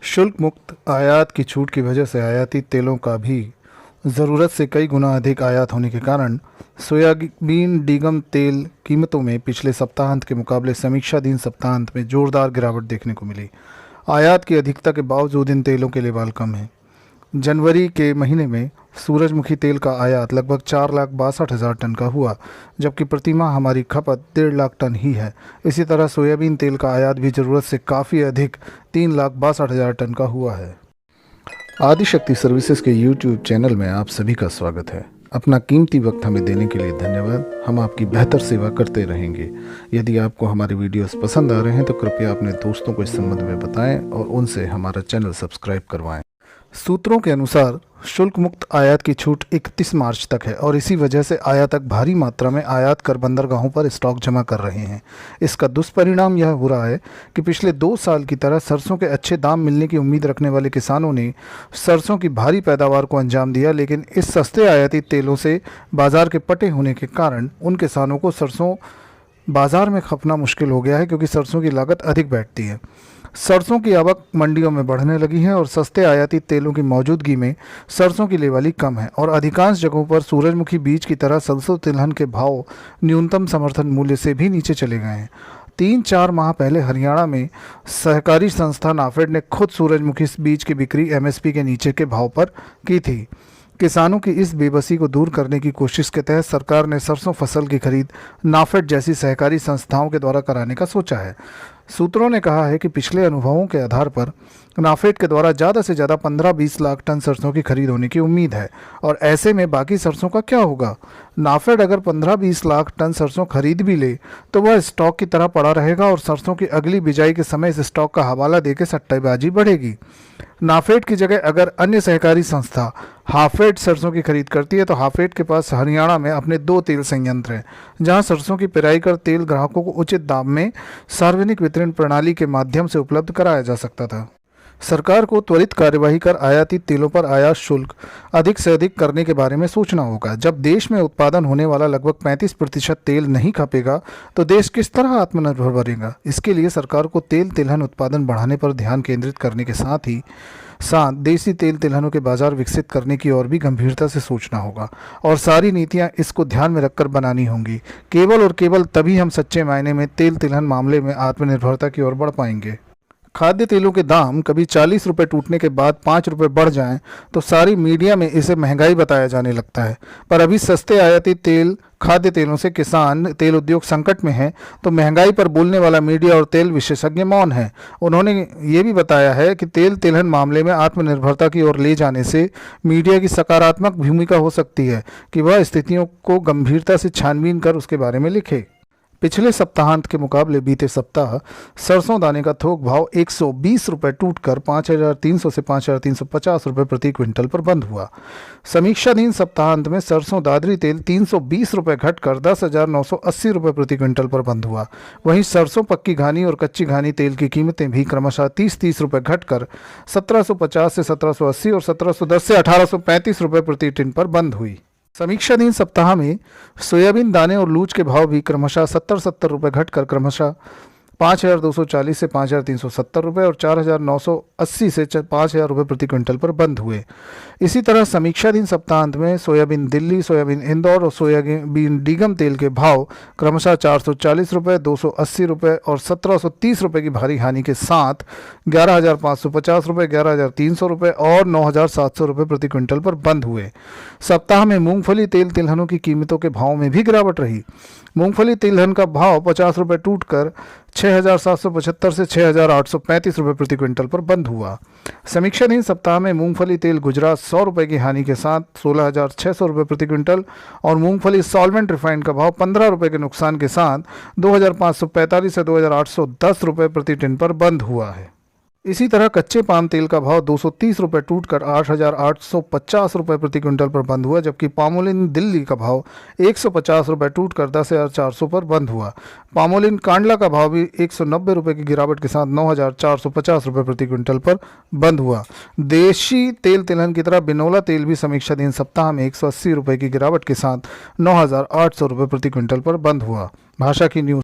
शुल्क मुक्त आयात की छूट की वजह से आयाती तेलों का भी ज़रूरत से कई गुना अधिक आयात होने के कारण सोयाबीन डिगम तेल कीमतों में पिछले सप्ताहांत के मुकाबले समीक्षाधीन सप्ताहांत में जोरदार गिरावट देखने को मिली। आयात की अधिकता के बावजूद इन तेलों के लेवाल कम है। जनवरी के महीने में सूरजमुखी तेल का आयात लगभग 4,62,000 टन का हुआ, जबकि प्रतिमाह हमारी खपत 1.5 लाख टन ही है। इसी तरह सोयाबीन तेल का आयात भी ज़रूरत से काफ़ी अधिक 3,62,000 टन का हुआ है। आदिशक्ति सर्विसेज के YouTube चैनल में आप सभी का स्वागत है। अपना कीमती वक्त हमें देने के लिए धन्यवाद। हम आपकी बेहतर सेवा करते रहेंगे। यदि आपको हमारे वीडियोस पसंद आ रहे हैं तो कृपया अपने दोस्तों को इस संबंध में बताएं और उनसे हमारा चैनल सब्सक्राइब करवाएं। सूत्रों के अनुसार शुल्क मुक्त आयात की छूट 31 मार्च तक है और इसी वजह से आयातक भारी मात्रा में आयात कर बंदरगाहों पर स्टॉक जमा कर रहे हैं। इसका दुष्परिणाम यह हो रहा है कि पिछले 2 साल की तरह सरसों के अच्छे दाम मिलने की उम्मीद रखने वाले किसानों ने सरसों की भारी पैदावार को अंजाम दिया, लेकिन इस सस्ते आयाती तेलों से बाजार के पटे होने के कारण उन किसानों को सरसों बाजार में खपना मुश्किल हो गया है, क्योंकि सरसों की लागत अधिक बैठती है। सरसों की आवक मंडियों में बढ़ने लगी है और सस्ते आयाती तेलों की मौजूदगी में सरसों की लेवाली कम है और अधिकांश जगहों पर सूरजमुखी बीज की तरह सरसों तिलहन के भाव न्यूनतम समर्थन मूल्य से भी नीचे चले गए हैं। 3-4 माह पहले हरियाणा में सहकारी संस्था नाफेड ने खुद सूरजमुखी बीज की बिक्री MSP के नीचे के भाव पर की थी। किसानों की इस बेबसी को दूर करने की कोशिश के तहत सरकार ने सरसों फसल की खरीद नाफेड जैसी सहकारी संस्थाओं के द्वारा कराने का सोचा है। सूत्रों ने कहा है कि पिछले अनुभवों के आधार पर नाफेड के द्वारा ज़्यादा से ज़्यादा 15-20 लाख टन सरसों की खरीद होने की उम्मीद है और ऐसे में बाकी सरसों का क्या होगा। नाफेड अगर 15-20 लाख टन सरसों खरीद भी ले तो वह स्टॉक की तरह पड़ा रहेगा और सरसों की अगली बिजाई के समय इस स्टॉक का हवाला देकर सट्टेबाजी बढ़ेगी। नाफेड की जगह अगर अन्य सहकारी संस्था हाफेड सरसों की खरीद करती है तो हाफेड के पास हरियाणा में अपने 2 तेल संयंत्र हैं, जहां सरसों की पेराई कर तेल ग्राहकों को उचित दाम में सार्वजनिक वितरण प्रणाली के माध्यम से उपलब्ध कराया जा सकता था। सरकार को त्वरित कार्यवाही कर आयाती तेलों पर आयात शुल्क अधिक से अधिक करने के बारे में सोचना होगा। जब देश में उत्पादन होने वाला लगभग 35% तेल नहीं खपेगा तो देश किस तरह आत्मनिर्भर बनेगा। इसके लिए सरकार को तेल तिलहन उत्पादन बढ़ाने पर ध्यान केंद्रित करने के साथ ही देसी तेल तिलहनों के बाजार विकसित करने की और भी गंभीरता से सोचना होगा और सारी नीतियां इसको ध्यान में रखकर बनानी होंगी। केवल और केवल तभी हम सच्चे मायने में तेल तिलहन मामले में आत्मनिर्भरता की ओर बढ़ पाएंगे। खाद्य तेलों के दाम कभी 40 रुपये टूटने के बाद 5 रुपये बढ़ जाएं तो सारी मीडिया में इसे महंगाई बताया जाने लगता है, पर अभी सस्ते आयाती तेल खाद्य तेलों से किसान तेल उद्योग संकट में है तो महंगाई पर बोलने वाला मीडिया और तेल विशेषज्ञ मौन है। उन्होंने ये भी बताया है कि तेल तिलहन मामले में आत्मनिर्भरता की ओर ले जाने से मीडिया की सकारात्मक भूमिका हो सकती है कि वह स्थितियों को गंभीरता से छानबीन कर उसके बारे में लिखे। पिछले सप्ताहांत के मुकाबले बीते सप्ताह सरसों दाने का थोक भाव 120 रुपये टूटकर 5,300 से 5,350 रुपये प्रति क्विंटल पर बंद हुआ। समीक्षाधीन सप्ताहांत में सरसों दादरी तेल 320 रुपये घटकर 10,980 रुपये प्रति क्विंटल पर बंद हुआ। वहीं सरसों पक्की घानी और कच्ची घानी तेल की कीमतें भी क्रमशः 30-30 रुपये घटकर 1,750 से 1,780 और 1,710 से 1,835 रुपये प्रति टिन पर बंद हुई। समीक्षाधीन सप्ताह में सोयाबीन दाने और लूज के भाव भी क्रमशः 70-70 रुपये घटकर क्रमशः 5,240 से 5,370 रुपये और 4,980 से 5,000 रुपये प्रति क्विंटल पर बंद हुए। इसी तरह समीक्षाधीन सप्ताहांत में सोयाबीन दिल्ली, सोयाबीन इंदौर और सोयाबीन डिगम तेल के भाव क्रमशः 440 रुपये, 280 रुपये और 1,730 रुपये की भारी हानि के साथ 11,550 रुपये, 11,300 रुपये और 9,700 रुपये प्रति क्विंटल पर बंद हुए। सप्ताह में मूंगफली तेल तिलहनों की कीमतों के भाव में भी गिरावट रही। मूंगफली तिलहन का भाव 50 रुपये टूटकर 6,775 से 6,835 रुपये प्रति क्विंटल पर बंद हुआ। समीक्षाधीन सप्ताह में मूंगफली तेल गुजरात 100 रुपये की हानि के साथ 16,600 रुपये प्रति क्विंटल और मूंगफली सॉल्वेंट रिफाइंड का भाव 15 रुपये के नुकसान के साथ 2,545 से 2,810 रुपये प्रति टिन पर बंद हुआ है। इसी तरह कच्चे पाम तेल का भाव 230 रुपये टूटकर 8,850 रुपये प्रति क्विंटल पर बंद हुआ, जबकि पामोलिन दिल्ली का भाव 150 रुपये टूटकर 10,400 पर बंद हुआ। पामोलिन कांडला का भाव भी 190 रुपये की गिरावट के साथ 9,450 रुपये प्रति क्विंटल पर बंद हुआ। देशी तेल तिलहन की तरह बिनोला तेल भी समीक्षाधीन सप्ताह में 180 रुपये की गिरावट के साथ 9,800 रुपये प्रति क्विंटल पर बंद हुआ। भाषा की न्यूज़।